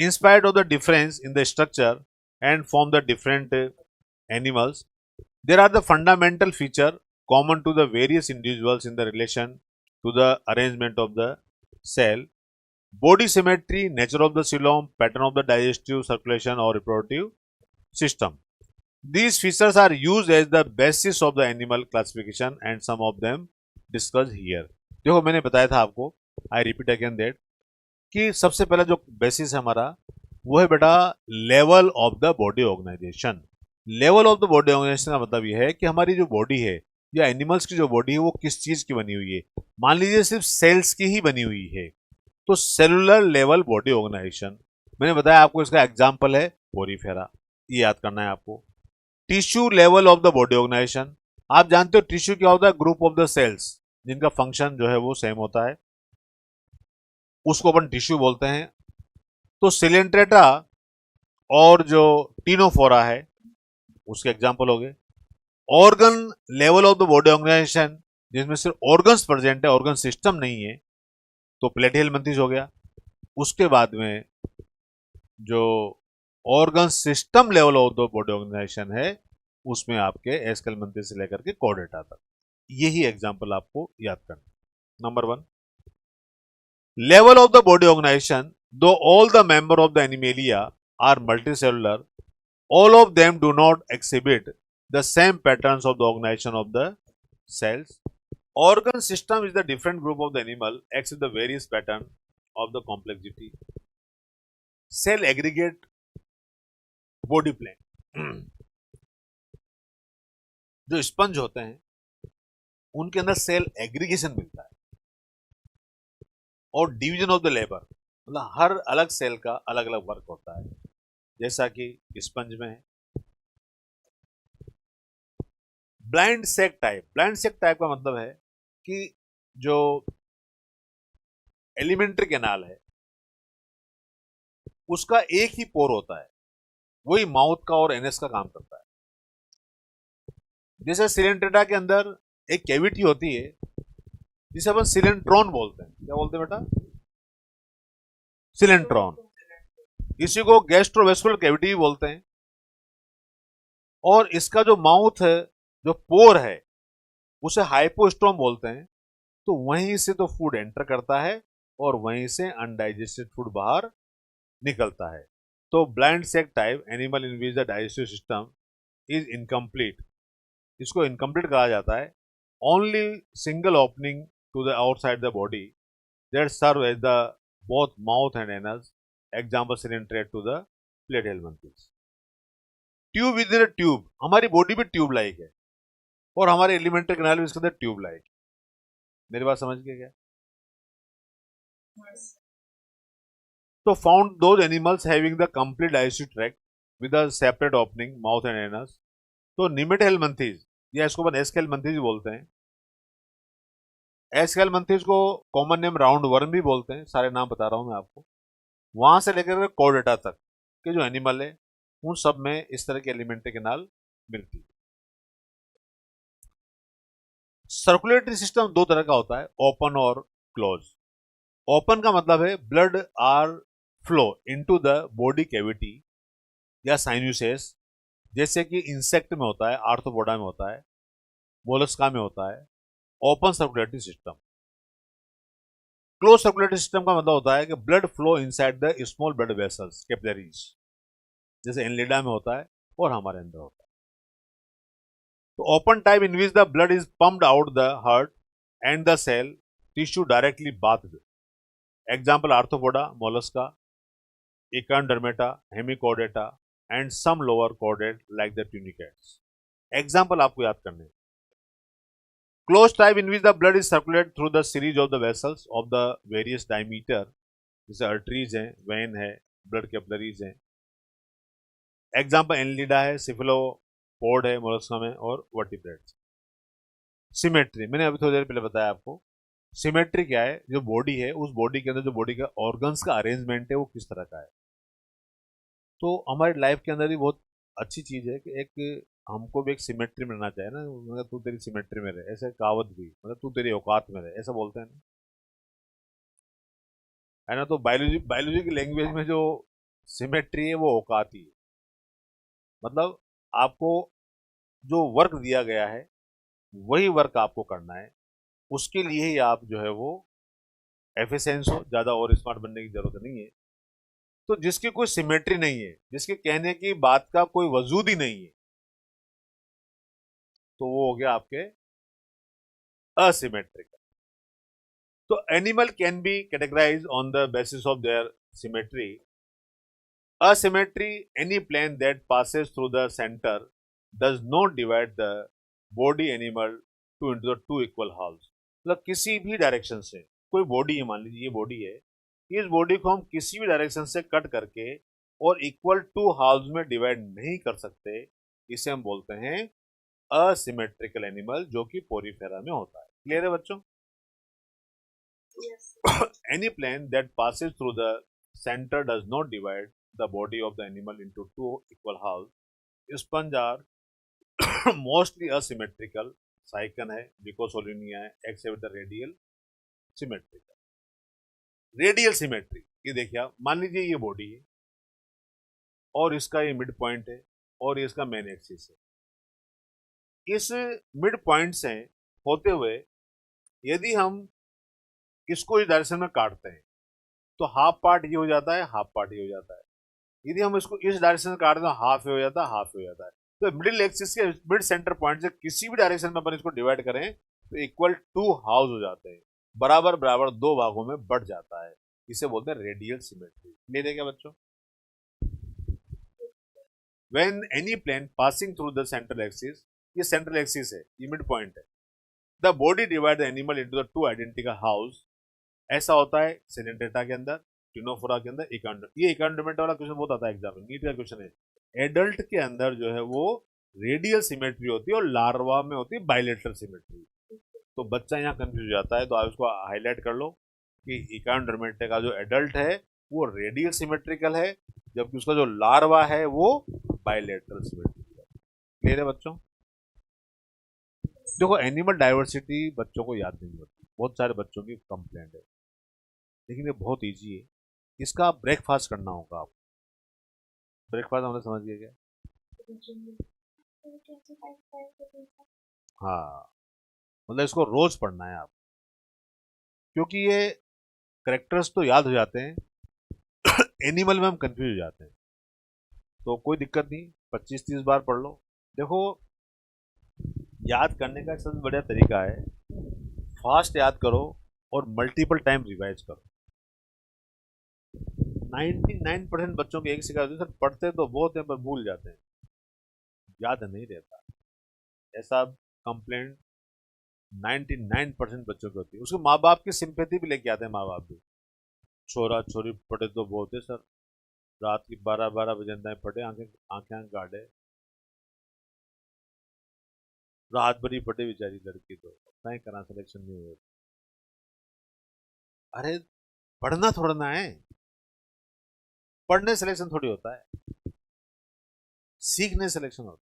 In spite of the difference in the structure and from the different animals, there are the fundamental feature common to the various individuals in the relation to the arrangement of the cell, body symmetry, nature of the coelom, pattern of the digestive, circulation or reproductive system. These features are used as the basis of the animal classification and some of them discussed here. देखो मैंने बताया था आपको, I repeat again that कि सबसे पहला जो basis है हमारा वो है बेटा level of the body organisation. Level of the body organisation का मतलब ये है कि हमारी जो बॉडी है या एनिमल्स की जो बॉडी है वो किस चीज की बनी हुई है। मान लीजिए सिर्फ सेल्स की ही बनी हुई है तो सेलुलर लेवल बॉडी ऑर्गेनाइजेशन। मैंने बताया आपको, इसका एग्जाम्पल है पोरीफेरा, ये याद करना है आपको। Tissue level of the body organisation, आप जानते हो टिश्यू क्या होता है, ग्रुप ऑफ द सेल्स जिनका फंक्शन जो है वो सेम होता है, उसको अपन टिश्यू बोलते हैं। तो सिलेंट्रेटा और जो टीनोफोरा है उसके एग्जाम्पल हो गए। Organ level of the body organisation जिसमें सिर्फ ऑर्गन्स प्रेजेंट है, ऑर्गन सिस्टम नहीं है, तो प्लेटिहेल्मिन्थेस हो गया। उसके बाद में जो organ system level of the body organisation है उसमें आपके एस्केल्मेंथेस से लेकर के कॉर्डेटा तक, यही एग्जाम्पल आपको याद करना। Number 1, level of the body organization, though all the member of the animalia are multicellular, all of them do not exhibit the same patterns of the organization of the cells. Organ system is the different group of the animal exhibit the various pattern of the complexity. Cell aggregate body plan, जो sponge होते हैं उनके अंदर cell aggregation मिलता है और division of the labour, मतलब हर अलग सेल का अलग अलग वर्क होता है, जैसा कि स्पंज में है। Blind sac type, blind sac type का मतलब है कि जो एलिमेंट्री कैनाल है उसका एक ही पोर होता है, वही माउथ का और एनएस का काम करता है। जैसे सिलेंट्रेटा के अंदर एक कैविटी होती है जिसे अपन सिलेंट्रॉन बोलते हैं। क्या बोलते हैं बेटा? सिलेंट्रॉन। इसी को गैस्ट्रोवेस्कुलर कैविटी भी बोलते हैं। और इसका जो माउथ है, जो पोर है, उसे हाइपोस्टोम बोलते हैं। तो वहीं से तो फूड एंटर करता है और वहीं से अनडाइजेस्टेड फूड बाहर निकलता है। तो blind sac type animal in which the digestive system is incomplete, इसको इनकम्प्लीट कहा जाता है। Only single opening to the outside the body that serve as the both mouth and anus, example coelenterate to the platyhelminthes. Tube with tube, हमारी body भी tube like है और हमारे alimentary canal भी इसके अंदर ट्यूब लाइक। मेरी बात समझ गए क्या? तो found those animals having the complete digestive tract with a separate opening mouth and anus. तो निमेटहेल्मिंथेस या इसको अपन एस्केल्मेंथेस भी बोलते हैं। एस्केल्मेंथेस को कॉमन नेम राउंड वर्म भी बोलते हैं, सारे नाम बता रहा हूं मैं आपको। वहां से लेकर कॉर्डेटा तक के जो एनिमल है उन सब में इस तरह के एलिमेंट्री कैनाल मिलती है। सर्कुलेटरी सिस्टम दो तरह का होता है, ओपन और क्लोज। ओपन का मतलब है blood are flow into the body cavity या साइनुसेस, जैसे कि इंसेक्ट में होता है, आर्थ्रोपोडा में होता है, मोलस्का में होता है। Open circulatory system. Close circulatory system का मतलब होता है कि blood flow inside the small blood vessels capillaries, जैसे एनलिडा में होता है और हमारे अंदर होता है। तो open type in which the blood is pumped out the heart and the cell tissue directly bathed, example Arthropoda, Mollusca, Echinodermata, Hemichordata and some lower chordate like the tunicates. Example आपको याद करने हैं। Closed type in which the blood is circulated through the series of the vessels of the various diameter, जैसे arteries हैं, vein है, blood capillaries हैं। Example Annelida है, सिफिलोपोड है मोलस्का में और वर्टिब्रेट्स। सिमेट्री, मैंने अभी थोड़ी देर पहले बताया आपको। सिमेट्री क्या है? जो बॉडी है उस बॉडी के अंदर जो बॉडी का ऑर्गन्स का अरेंजमेंट है वो किस तरह का है। तो हमारी लाइफ के अंदर भी बहुत अच्छी चीज है कि एक हमको भी एक सिमेट्री में रहना चाहिए ना, मतलब तू तेरी सिमेट्री में रहे, ऐसे कहावत भी, मतलब तू तेरी औकात में रहे, ऐसा बोलते हैं ना, है ना। तो बायोलॉजी की लैंग्वेज में जो सिमेट्री है वो औकात ही है। मतलब आपको जो वर्क दिया गया है वही वर्क आपको करना है, उसके लिए ही आप जो है वो एफिशिएंस हो, ज़्यादा और स्मार्ट बनने की जरूरत नहीं है। तो जिसकी कोई सिमेट्री नहीं है, जिसके कहने की बात का कोई वजूद ही नहीं है, तो वो हो गया आपके असिमेट्रिकल। तो animal can be categorise on the basis of their symmetry. Asymmetry, any plane that passes through the center does not divide the body animal to into the two equal halves। मतलब किसी भी direction से कोई body है, मान लीजिए ये body है, इस बॉडी को हम किसी भी डायरेक्शन से कट करके और इक्वल टू हाल्व्स में डिवाइड नहीं कर सकते। इसे हम बोलते हैं असिमेट्रिकल एनिमल, जो कि पोरीफेरा में होता है। क्लियर है बच्चों? Any plane that passes through the center does not divide the body of the animal into two equal halves। Sponge are mostly asymmetrical। साइकन है, ब्रिकोसोलिनिया है, except the radial symmetrical. Radial symmetry, ये देखिए आप, मान लीजिए ये बॉडी है और इसका ये मिड पॉइंट है और ये इसका मेन एक्सिस है। इस मिड पॉइंट से होते हुए यदि हम इसको इस डायरेक्शन में काटते हैं तो हाफ पार्ट ये हो जाता है, हाफ पार्ट ये हो जाता है। यदि हम इसको इस डायरेक्शन में काटते हैं हाफ ये हो जाता है, हाफ ये हो जाता है। तो मिडिल एक्सिस के मिड सेंटर पॉइंट से किसी भी डायरेक्शन में अपन इसको डिवाइड करें तो इक्वल टू हाउस हो जाते हैं, बराबर बराबर दो भागों में बढ़ जाता है। इसे बोलते हैं रेडियल सिमेट्री। ले देगा बच्चों? When any plane passing through the central axis, ये सेंट्रल एक्सिस है, ये मिड पॉइंट है, the body divide the animal into the two identical halves. ऐसा होता है सिनेंड्रेटा के अंदर, टिनोफोरा के अंदर, ये इकांड्रोमेटा वाला क्वेश्चन बहुत आता है एग्जाम में, नीट का क्वेश्चन है। एडल्ट के अंदर जो है वो रेडियल सिमेट्री होती है और लार्वा में होती है बाइलेटरल सिमेट्री। तो बच्चा यहाँ कंफ्यूज हो जाता है, तो आप इसको हाईलाइट कर लो कि इकांड्रोमेटा का जो एडल्ट है वो रेडियल सिमेट्रिकल है, जबकि उसका जो लार्वा है वो बाइलेटरल सिमेट्रिकल है। क्लियर है बच्चों? देखो, एनिमल डाइवर्सिटी बच्चों को याद नहीं होती, बहुत सारे बच्चों की कंप्लेंट है, लेकिन ये बहुत इजी है। इसका ब्रेकफास्ट करना होगा आपको। ब्रेकफास्ट हमने समझ गया क्या? हाँ, मतलब इसको रोज पढ़ना है आप, क्योंकि ये करेक्टर्स तो याद हो जाते हैं, एनिमल में हम कंफ्यूज हो जाते हैं। तो कोई दिक्कत नहीं, 25-30 बार पढ़ लो। देखो, याद करने का सबसे बढ़िया तरीका है फास्ट याद करो और मल्टीपल टाइम रिवाइज करो। 99% बच्चों की एक शिकायत होती है, सर पढ़ते तो बहुत है पर भूल जाते हैं, याद नहीं रहता। ऐसा कंप्लेंट 99% बच्चों की होती है। उसके माँ बाप की सिंपैथी भी लेके आते हैं माँ बाप भी, छोरा छोरी पढ़े तो बहुत है सर, रात की 12-12 बजे तक पढ़े, आंखें आंखें गाड़े, रात भरी पढ़े बेचारी लड़की, तो अपना ही करा सिलेक्शन नहीं हुआ। अरे पढ़ना थोड़ा ना है, पढ़ने सिलेक्शन थोड़ी होता है, सीखने सिलेक्शन होता है।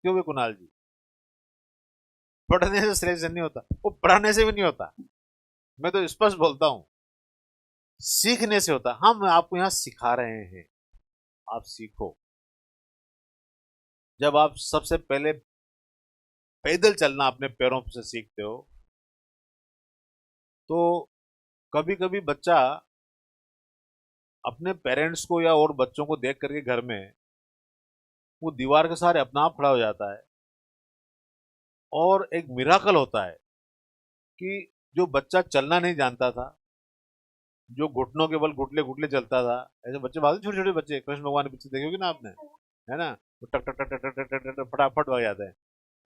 क्यों भी कुणाल जी? पढ़ने से सिलेक्शन नहीं होता, वो पढ़ाने से भी नहीं होता, मैं तो स्पष्ट बोलता हूं, सीखने से होता। हम आपको यहां सिखा रहे हैं, आप सीखो। जब आप सबसे पहले पैदल चलना अपने पैरों से सीखते हो, तो कभी कभी बच्चा अपने पेरेंट्स को या और बच्चों को देख करके घर में वो दीवार के सहारे अपना आप खड़ा हो जाता है। और एक मिराकल होता है कि जो बच्चा चलना नहीं जानता था, जो घुटनों के बल घुटले घुटले चलता था, ऐसे बच्चे भागते, छोटे छोटे बच्चे, कृष्ण भगवान के पीछे देखोगे ना आपने, है ना, वो टक टक टक टक टक टक टक फटाफट भाग जाते हैं।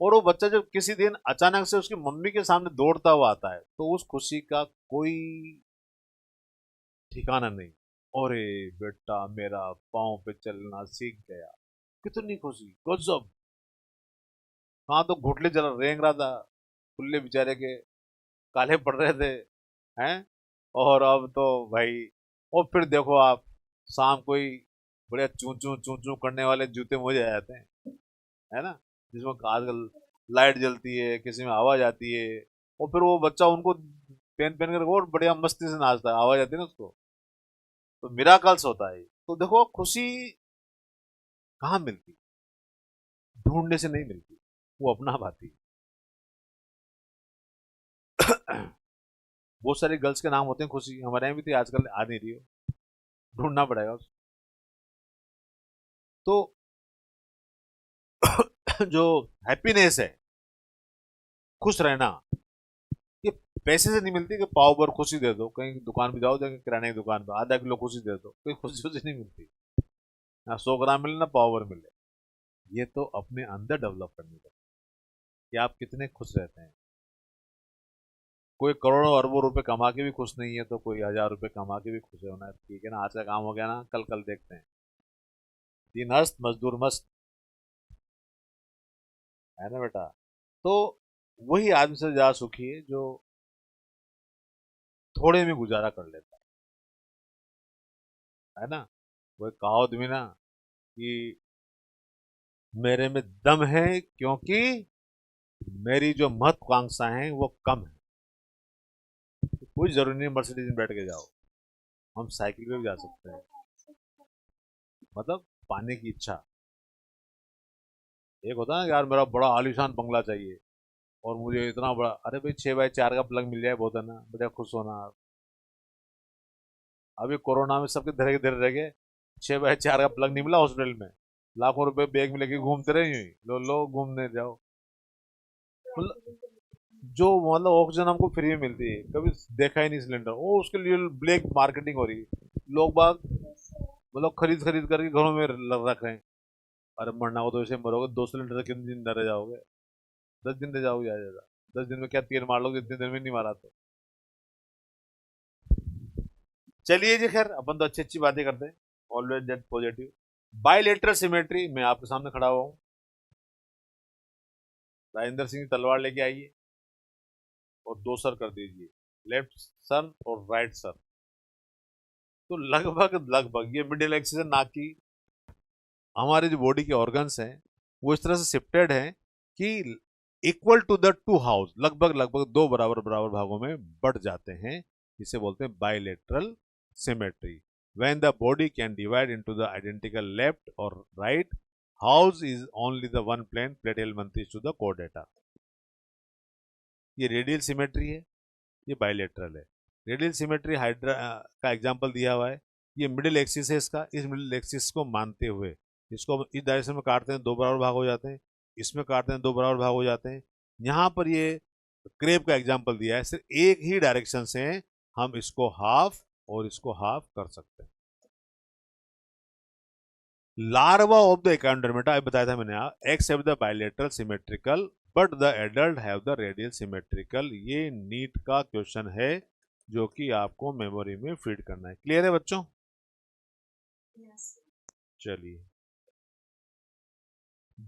और वो बच्चा जब किसी दिन अचानक से उसकी मम्मी के सामने दौड़ता हुआ आता है, तो उस खुशी का कोई ठिकाना नहीं। अरे बेटा मेरा पाँव पे चलना सीख गया, कितनी खुशी, गजब। हाँ, तो घुटले चल रेंग रहा था, खुले बेचारे के काले पड़ रहे थे, हैं। और अब तो भाई, और फिर देखो आप, शाम को ही बढ़िया चू चू चू चू करने वाले जूते मोजे आ जाते हैं, है ना, जिसमें आजकल लाइट जलती है, किसी में आवाज आती है, और फिर वो बच्चा उनको पहन पहन कर और बढ़िया मस्ती से नाचता है, आवाज आती है ना उसको। तो मिराकल्स होता है। तो देखो खुशी कहाँ मिलती, ढूंढने से नहीं मिलती, वो अपना आप आती है। बहुत सारी गर्ल्स के नाम होते हैं खुशी, हमारे यहाँ भी थी, आजकल आ नहीं रही हो, ढूंढना पड़ेगा उसको। तो जो हैप्पीनेस है, खुश रहना, ये पैसे से नहीं मिलती कि पाव भर खुशी दे दो, कहीं दुकान पे जाओ, जाके किराने की दुकान पे आधा किलो खुशी दे दो, कोई खुशी उसी नहीं मिलती, ना 100 ग्राम मिले ना पाव भर मिले। ये तो अपने अंदर डेवलप करनी पड़ती है कि आप कितने खुश रहते हैं। कोई करोड़ों अरबों रुपए कमा के भी खुश नहीं है, तो कोई 1000 रुपए कमा के भी खुश होना है, ठीक है ना, आज का काम हो गया ना, कल कल देखते हैं। दिन हस्त मजदूर मस्त, है ना बेटा। तो वही आदमी से ज्यादा सुखी है जो थोड़े में गुजारा कर लेता है ना। वो एक कहावत भी ना कि मेरे में दम है क्योंकि मेरी जो महत्वाकांक्षा है वो कम है। तो कोई जरूरी नहीं मर्सिडीज में बैठ के जाओ, हम साइकिल पे भी जा सकते हैं, मतलब पाने की इच्छा। एक होता है ना यार, मेरा बड़ा आलीशान बंगला चाहिए और मुझे इतना बड़ा, अरे भाई 6x4 का प्लग मिल जाए बहुत है ना, बड़ा खुश होना। अभी कोरोना में सबके धरे के धरे रह गए, 6x4 का प्लग नहीं मिला हॉस्पिटल में, लाखों रुपए बैग में लेके घूमते रहे, यूं ही लो घूमने जाओ। मतलब जो मतलब ऑक्सीजन हमको फ्री में मिलती है, कभी देखा ही नहीं सिलेंडर, वो उसके लिए ब्लैक मार्केटिंग हो रही है, लोग बाग मतलब खरीद खरीद करके घरों में रख रहे हैं। अरे मरना हो तो ऐसे मरोगे, 2 सिलेंडर से कितने दिन रह जाओगे, 10 दिन रह जाओगे ज्यादा ज्यादा, 10 दिन में क्या तीर मार लोगे, जितने दिन में नहीं मारा तो। चलिए जी, खैर अपन तो अच्छी अच्छी बातें करते हैं, always that positive. Bilateral symmetry, मैं आपके सामने खड़ा हुआ हूँ, राजेंद्र सिंह तलवार लेके आइए और 2 सर कर दीजिए, लेफ्ट सर और राइट सर। तो लगभग लगभग ये मिडिल एक्सिस है, नाक की, हमारे जो बॉडी के ऑर्गन्स हैं वो इस तरह से शिफ्टेड हैं कि equal to the two halves, लगभग लगभग दो बराबर बराबर भागों में बढ़ जाते हैं, इसे बोलते हैं bilateral symmetry. when the body can divide into the identical left or right house is only the one plane plateal monthly to the core data। ये रेडियल सिमेट्री है, ये बायलेटरल है। रेडियल सिमेट्री हाइड्रा का example दिया हुआ है, ये middle axis है इसका, इस मिडिल एक्सिस को मानते हुए इसको हम इस डायरेक्शन में काटते हैं, 2 बराबर भाग हो जाते हैं, इसमें काटते हैं, 2 बराबर भाग हो जाते हैं। यहाँ पर ये क्रेब का एग्जाम्पल दिया है, सिर्फ एक ही डायरेक्शन से हम इसको हाफ और इसको हाफ कर सकते हैं। लार्वा ऑफ द एकाउंडरमेटा बताया था मैंने, x have the bilateral symmetrical but the adult have the radial symmetrical. ये नीट का क्वेश्चन है जो कि आपको मेमोरी में फीड करना है। क्लियर है बच्चों? चलिए,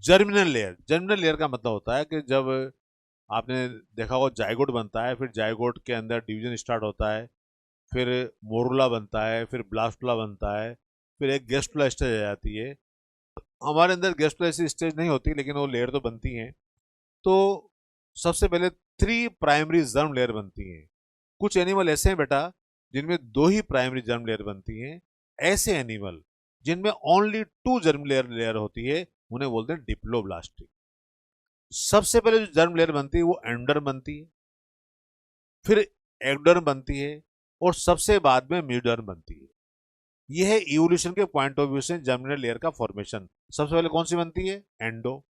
जर्मिनल लेयर, जर्मिनल लेयर का मतलब होता है कि जब आपने देखा होगा जाइगोट बनता है, फिर जाइगोट के अंदर डिवीजन स्टार्ट होता है, फिर मोरुला बनता है, फिर ब्लास्टुला बनता है, फिर एक गेस्टुला स्टेज आ जाती है। हमारे अंदर गेस्टुला ऐसी स्टेज नहीं होती, लेकिन वो लेयर तो बनती हैं। तो सबसे पहले 3 प्राइमरी जर्म लेयर बनती हैं। कुछ एनिमल ऐसे हैं बेटा जिनमें 2 ही प्राइमरी जर्म लेयर बनती हैं। ऐसे एनिमल जिनमें ओनली 2 जर्म लेयर होती है उन्हें बोलते हैं डिप्लोब्लास्टिक। सबसे पहले जो जर्म लेयर बनती है वो एंडोडर्म बनती है, फिर एक्टोडर्म बनती है और सबसे बाद में म्यूडर्म बनती है। यह है इवोल्यूशन के पॉइंट ऑफ व्यू से जर्मिनल लेयर का फॉर्मेशन। सबसे पहले कौन सी बनती है? एंडो,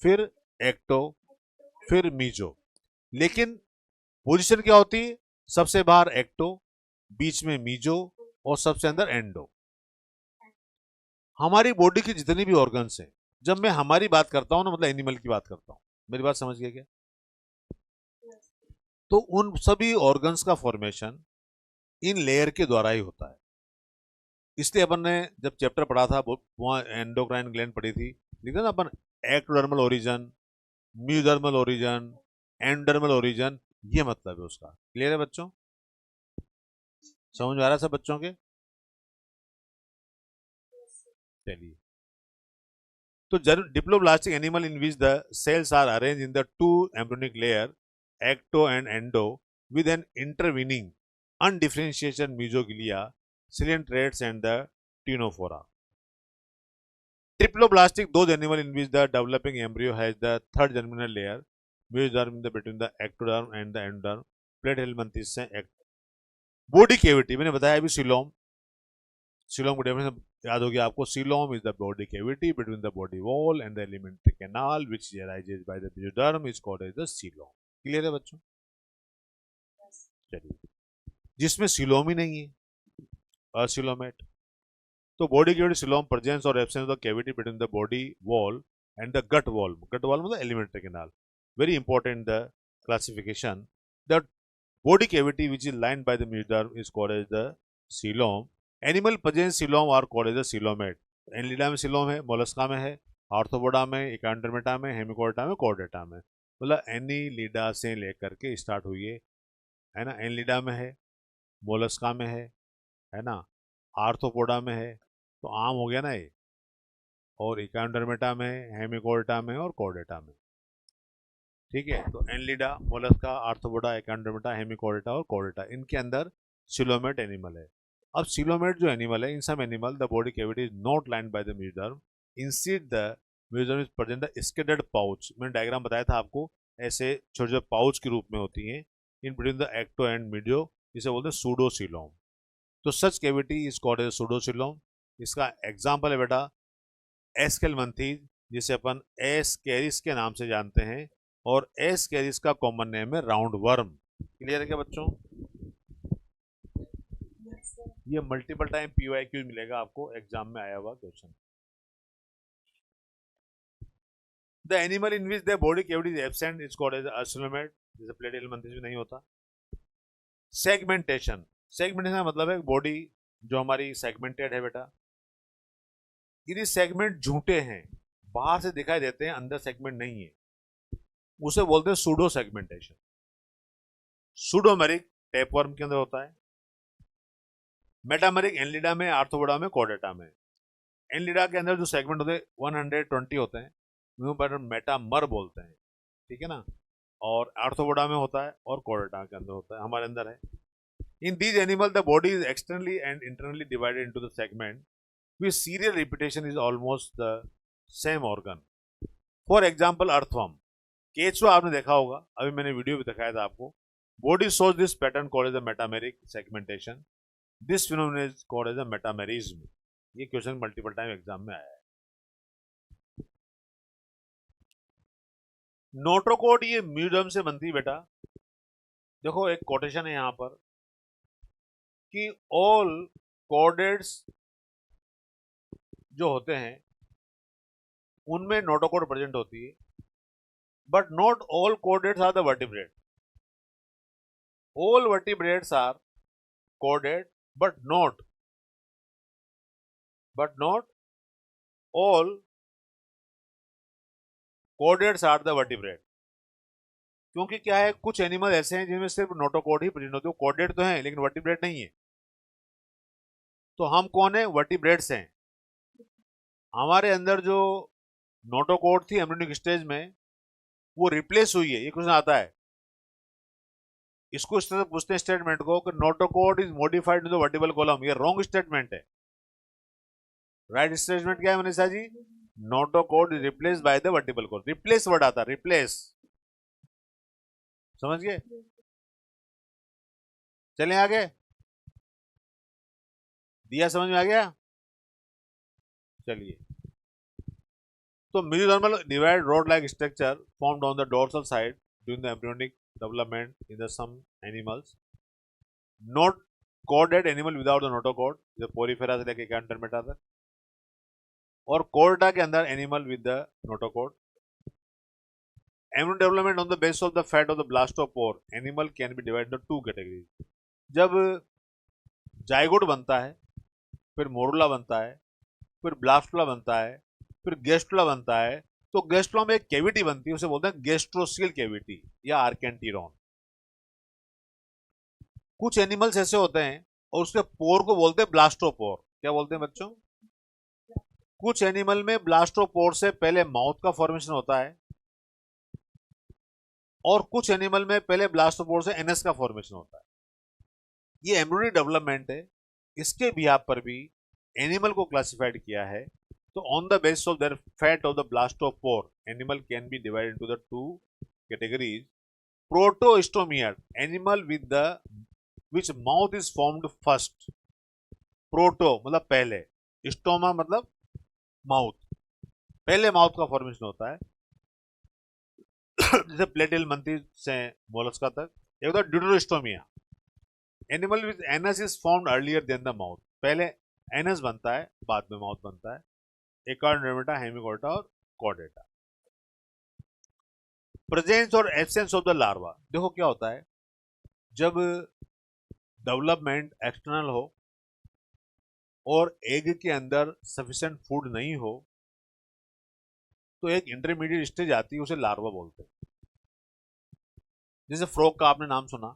फिर एक्टो, फिर मीजो। लेकिन पोजीशन क्या होती है? सबसे बाहर एक्टो, बीच में मीजो और सबसे अंदर एंडो। हमारी बॉडी की जितनी भी ऑर्गन्स हैं, जब मैं हमारी बात करता हूं ना, मतलब एनिमल की बात करता हूं, मेरी बात समझ गया क्या? तो उन सभी ऑर्गन्स का फॉर्मेशन इन लेयर के द्वारा ही होता है। इसलिए अपन ने जब चैप्टर पढ़ा था वहां एंडोक्राइन ग्लैंड पढ़ी थी, लिखा ना अपन एक्टोडर्मल ओरिजन, म्यूडर्मल ओरिजन, एंडर्मल ओरिजन, ये मतलब है उसका। क्लियर है बच्चों? समझ आ रहा है सब बच्चों के? चलिए, तो diploblastic animal in which the cells are arrange in the 2 embryonic layer ecto and endo with an intervening undifferentiated mesoglilia, ciliated and the Ctenophora. Triploblastic, those animal in which the developing embryo has the third germinal layer, mesoderm in the between the ectoderm and the endoderm. Platyhelminthes से body cavity मैंने बताया अभी coelom को definition याद होगी आपको. Coelom is the body cavity between the body wall and the alimentary canal which arises by the mesoderm is called as the coelom. Clear है बच्चों? चलिए, जिसमें सीलोम ही नहीं है, असीलोमेट. तो बॉडी कैविटी सीलोम प्रेजेंस और absence of the cavity between the body wall and the gut wall. Gut wall मतलब alimentary canal. Very important the classification. The body cavity which is lined by the mesoderm is called as the coelom. Animal present coelom are called as the coelomate. Annelida में coelom है, mollusca में है, arthropoda में, एकांड्रोमेटा में, हेमिकोर्टा में, Chordata में. मतलब Annelida से लेकर के स्टार्ट हुई है ना. एनीलिडा में है, मोलस्का में है ना, आर्थ्रोपोडा में है, तो आम हो गया ना ये. और एकांड्रोमेटा में, हेमिकोर्टा में और कॉर्डेटा में. ठीक है. तो एनलिडा, मोलस्का, आर्थ्रोपोडा, एकांड्रोमेटा, हेमिकोर्डेटा और कॉर्डेटा, इनके अंदर सिलोमेट एनिमल है. अब सिलोमेट जो एनिमल है, इन सब animal the body cavity is not lined by the mesoderm. Instead the mesoderm is present the scattered pouch. मैंने डायग्राम बताया था आपको, ऐसे छोटे छोटे पाउच के रूप में होती हैं in between the ecto and medio, जिसे बोलते हैं सूडोसिलोम. तो such cavity is called as pseudocoelom. इसका एग्जाम्पल है बेटा एस्केलमंथीज, जिसे अपन एस्केरिस के नाम से जानते हैं, और एस्केरिस का कॉमन नेम है राउंड वर्म. क्लियर है क्या बच्चों? ये मल्टीपल टाइम PYQ मिलेगा आपको, एग्जाम में आया हुआ question. The animal in which the body cavity is absent is called as acoelomate. जैसे प्लेट हेलमिंथेस में नहीं होता. सेगमेंटेशन. सेगमेंटेशन का मतलब है बॉडी जो हमारी सेगमेंटेड है बेटा. यदि सेगमेंट झूठे हैं, बाहर से दिखाई देते हैं, अंदर सेगमेंट नहीं है, उसे बोलते हैं सूडो सेगमेंटेशन. सूडोमेरिक टेपवर्म के अंदर होता है. मेटामेरिक एनलिडा में, आर्थ्रोपोडा में, कॉर्डेटा में. एनलिडा के अंदर जो सेगमेंट होते हैं 120 होते हैं, उन्हें पर मेटामर बोलते हैं. ठीक है ना. और आर्थ्रोपोडा में होता है और कॉर्डेटा के अंदर होता है, हमारे अंदर है. In these animal the body is externally and internally divided into the segment which serial repetition is almost the same organ. For example earthworm. केचुआ आपने देखा होगा, अभी मैंने वीडियो भी दिखाया था आपको. Body shows this pattern called as the metameric segmentation. This phenomenon is called as the metamerism. ये क्वेश्चन मल्टीपल टाइम एग्जाम में आया है. नोटोकोड ये म्यूजियम से बनती है बेटा. देखो एक कोटेशन है यहां पर कि ऑल कोडेड्स जो होते हैं उनमें नोटोकोड प्रेजेंट होती है, but not all chordates are the vertebrate. All vertebrates are chordate, but not all chordates are the vertebrate. क्योंकि क्या है, कुछ एनिमल ऐसे हैं जिनमें सिर्फ नोटोकोड ही प्रेजेंट होते हैं. कॉर्डेट तो हैं लेकिन वर्टिब्रेट नहीं है. तो हम कौन है? वर्टिब्रेट्स हैं. हमारे अंदर जो नोटोकोड थी एम्ब्रियोनिक स्टेज में, वो रिप्लेस हुई है. ये क्वेश्चन आता है, इसको इस तरह पूछते हैं स्टेटमेंट को कि notochord is modified in the vertebral column. ये रॉन्ग स्टेटमेंट है. राइट स्टेटमेंट क्या है Manisha ji? Notochord is replace by the vertebral column. Replace word आता है, रिप्लेस. समझ गए? चलें आगे. दिया समझ में आ गया? चलिए. तो mesodermal divide rod-like structure formed on the dorsal side during the embryonic development in the some animals. Not chordate animal without the notochord, the porifera से लेके एकांड्रोमेटा तक, और chorda के अंदर animal with the notochord. Embryo development on the base of the fat of the blastopore animal can be divided into two categories. जब zygote बनता है, फिर मोरुला बनता है, फिर ब्लास्टुला बनता है, फिर गेस्ट्रुला बनता है, तो गेस्ट्रुला में एक कैविटी बनती है, उसे बोलते हैं गेस्ट्रोसियल कैविटी या आर्केंटीरोन. कुछ एनिमल्स ऐसे होते हैं और उसके पोर को बोलते हैं ब्लास्टोपोर. क्या बोलते हैं बच्चों? कुछ एनिमल में ब्लास्टोपोर से पहले माउथ का फॉर्मेशन होता है, और कुछ एनिमल में पहले ब्लास्टोपोर से एनएस का फॉर्मेशन होता है. ये एम्ब्रियोनिक डेवलपमेंट है. इसके बिहाफ पर भी एनिमल को क्लासिफाइड किया है, तो on the basis of there fat of the blastopore animal can B divided into the two categories. Protostomia animal with the which mouth is formed first. Proto मतलब पहले, स्टोमा मतलब mouth, पहले mouth का formation होता है. जैसे प्लेटिल मंथी से Mollusca तक. एक होता है deuterostomia, animal with anus is formed earlier than the mouth. पहले एनस बनता है, बाद में माउथ बनता है. एकार्डोमेटा, हेमिकोटा और कॉर्डेटा. प्रेजेंस और एब्सेंस ऑफ द लार्वा. देखो क्या होता है, जब डेवलपमेंट एक्सटर्नल हो और एग के अंदर सफिशिएंट फूड नहीं हो, तो एक इंटरमीडिएट स्टेज आती है, उसे लार्वा बोलते हैं. जैसे फ्रॉग का आपने नाम सुना.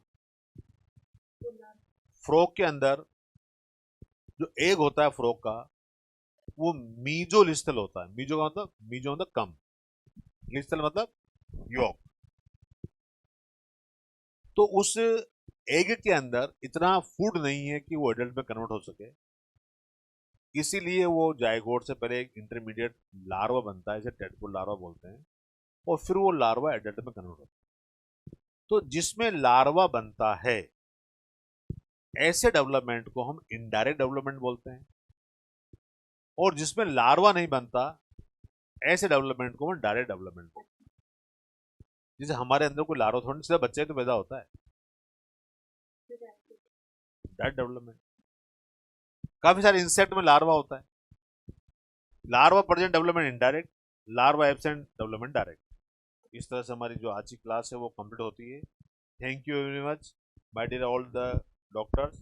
फ्रॉग के अंदर जो एग होता है फ्रॉग का, वो मीजोलिस्थल होता है. मीजो का मतलब, मीजो मतलब कम, लिस्थल मतलब योक. तो उस एग के अंदर इतना फूड नहीं है कि वो एडल्ट में कन्वर्ट हो सके, इसीलिए वो जायगोट से पहले एक इंटरमीडिएट लार्वा बनता है, जिसे टेडपोल लार्वा बोलते हैं, और फिर वो लार्वा एडल्ट में कन्वर्ट होता है. तो जिसमें लार्वा बनता है, ऐसे डेवलपमेंट को हम इनडायरेक्ट डेवलपमेंट बोलते हैं. और जिसमें लार्वा नहीं बनता, ऐसे डेवलपमेंट को हम डायरेक्ट डेवलपमेंट बोलते हैं. जैसे हमारे अंदर कोई लार्वा थोड़ा सीधा बच्चे तो पैदा होता है, डायरेक्ट डेवलपमेंट. काफी सारे इंसेक्ट में लार्वा होता है. Larva present development indirect, larva absent development direct. इस तरह से हमारी जो आज की क्लास है वो कंप्लीट होती है. Thank you very much my dear all the doctors.